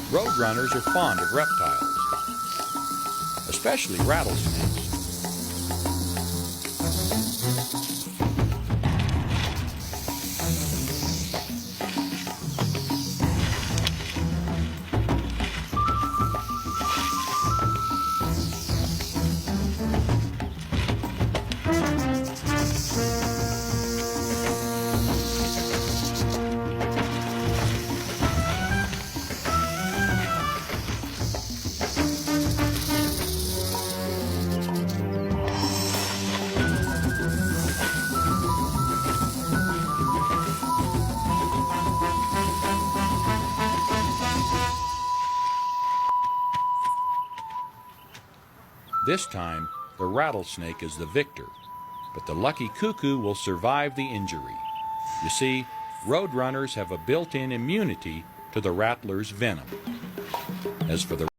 Roadrunners are fond of reptiles, especially rattlesnakes. This time, the rattlesnake is the victor, but the lucky cuckoo will survive the injury. You see, roadrunners have a built-in immunity to the rattler's venom. As for the